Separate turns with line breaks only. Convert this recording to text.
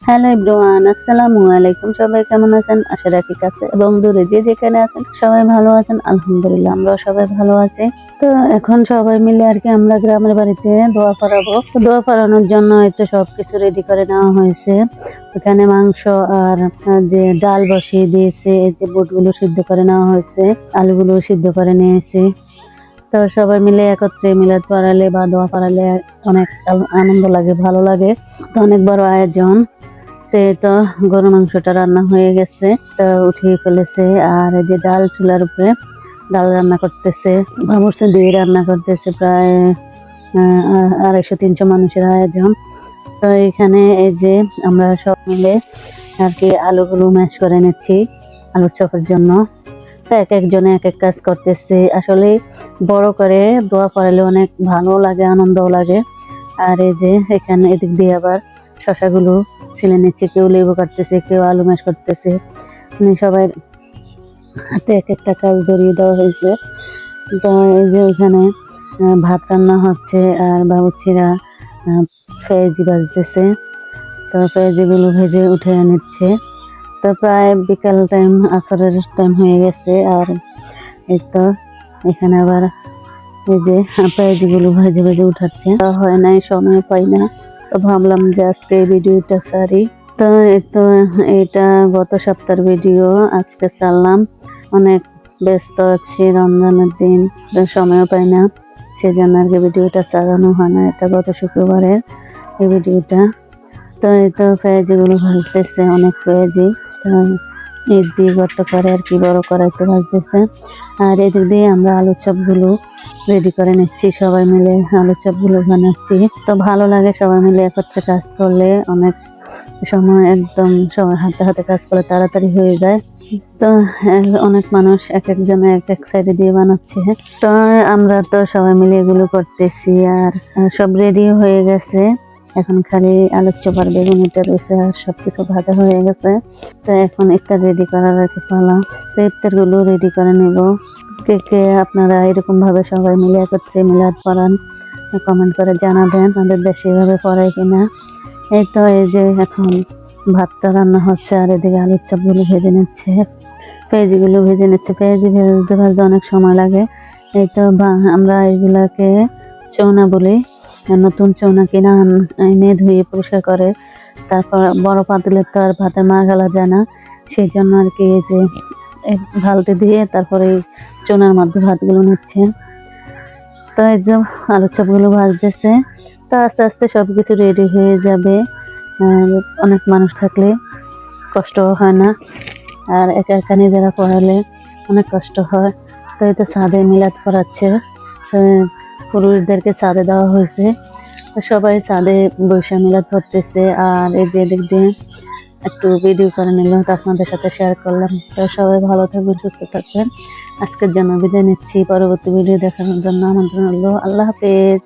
Hello everyone, আসসালামু আলাইকুম। সবাই কেমন আছেন? আশা রাখি কাছে এবং দূরে যে যেখানে আছেন সবাই ভালো আছেন। আলহামদুলিল্লাহ আমরাও সবাই ভালো আছি। তো এখন সবাই মিলে আর কি আমরা গ্রামের বাড়িতে দোয়া পড়াবো। তো দোয়া পড়ানোর জন্য তো সবকিছু রেডি করে নেওয়া হয়েছে। এখানে মাংস আর যে ডাল বসিয়ে দিয়েছে, এই যে বুটগুলো সিদ্ধ করে নেওয়া হয়েছে, আলুগুলো সিদ্ধ করে নিয়েছি। তো সবাই মিলে একত্রে মিলাদ পড়ালে বা দোয়া পড়ালে অনেক আনন্দ লাগে, ভালো লাগে। তো অনেক বড় আয়োজন। তো গরু মাংসটা রান্না হয়ে গেছে, তো উঠিয়ে ফেলেছে। আর এই যে ডাল চুলার উপরে ডাল রান্না করতেছে, বাবুর্চি দিয়ে রান্না করতেছে। প্রায় 250-300 মানুষের আয়োজন। তো এখানে এই যে আমরা সব মিলে আর কি আলুগুলো ম্যাশ করে নিচ্ছি আলুর চপের জন্য। তো এক একজনে এক এক কাজ করতেছে। আসলে বড় করে দোয়া পড়ালে অনেক ভালো লাগে, আনন্দও লাগে। আর এই যে এখানে এদিক দিয়ে আবার শশাগুলো ছিলে নিচ্ছে, কেউ লেবু কাটতেছে, কেউ আলু ম্যাশ করতেছে। মানে সবাই হাতে এক একটা কাজ ধরিয়ে দেওয়া হয়েছে। তো এই যে এখানে ভাত রান্না হচ্ছে আর বাবুর্চিরা পেঁয়াজি ভাজতেছে। তো পেঁয়াজিগুলো ভেজে উঠে নিচ্ছে। তো প্রায় বিকাল টাইম, আসরের টাইম হয়ে গেছে। আর এই তো এখানে আবার এই যে পেঁয়াজিগুলো ভেজে ভেজে উঠাচ্ছে। হয় নাই, সময় পাই না, তো ভাবলাম যে আজকে ভিডিওটা সারি। তো এটা গত সপ্তাহের ভিডিও, আজকে ছাড়লাম। অনেক ব্যস্ত আছি, রমজানের দিন, সময়ও পাই না, সেজন্য আর কি ভিডিওটা চালানো হয় না। এটা গত শুক্রবারের এই ভিডিওটা। তো এই তো পেঁয়াজিগুলো ভাজতেছে, অনেক পেঁয়াজি। তো ঈদ দিয়ে গর্ত করে আর কি বড় কড়াইতে ভাজতেছে। আর এদিক দিয়ে আমরা আলুর চপগুলো রেডি করে নিচ্ছি, সবাই মিলে আলুর চপগুলো বানাচ্ছি। তো ভালো লাগে সবাই মিলে একত্রে কাজ করলে, অনেক সময় একদম সবাই হাতে হাতে কাজ করলে তাড়াতাড়ি হয়ে যায়। তো অনেক মানুষ এক একজনে এক এক সাইডে দিয়ে বানাচ্ছে। তো আমরা তো সবাই মিলে এগুলো করতেছি। আর সব রেডি হয়ে গেছে, এখন খালি আলুর চপ আর বেগুনিটা রয়েছে, আর সবকিছু ভাজা হয়ে গেছে। তো এখন ইফতার রেডি করার আর কি পালা। তো ইফতার গুলো রেডি করে নেব। কে কে আপনারা এরকম ভাবে সবাই মিলে একত্রে মিলাদ পড়ান, কমেন্ট করে জানাবেন আমাদের দেশে এভাবে পড়ায় কিনা। এই তো এই যে এখন ভাতটা রান্না হচ্ছে, আর এদিকে আলুর চপগুলো ভেজে নিচ্ছে, পেঁয়াজিগুলো ভেজে নিচ্ছে। পেঁয়াজি ভেজতে ভাজতে অনেক সময় লাগে। এই তো আমরা এগুলাকে চৌনা বলি। নতুন চৌনা কিনা এনে ধুয়ে পরিষ্কার করে তারপর বড় পাতিলে তো আর ভাতের মার গালা যায় না, সেই জন্য আর কি এই যে বালতি দিয়ে তারপরে চৌনার মধ্যে ভাতগুলো নিচ্ছে। তো এই যে আলুর চপগুলো ভাজতেছে। তো আস্তে আস্তে সবকিছু রেডি হয়ে যাবে। অনেক মানুষ থাকলে কষ্টও হয় না, আর একা একা নিজেরা পড়ালে অনেক কষ্ট হয়। তো এই তো ছাদে মিলাদ পড়াচ্ছে, পুরুষদেরকে ছাদে দেওয়া হয়েছে। তো সবাই ছাদে বসে মিলাদ পড়তেছে। আর এই যে দিক দিয়ে একটু ভিডিও করে নিলাম, তো আপনাদের সাথে শেয়ার করলাম। তো সবাই ভালো থাকবেন, সুস্থ থাকবেন। আজকের জন্য বিদায় নিচ্ছি, পরবর্তী ভিডিও দেখানোর জন্য আমন্ত্রণ হলো। আল্লাহ হাফেজ।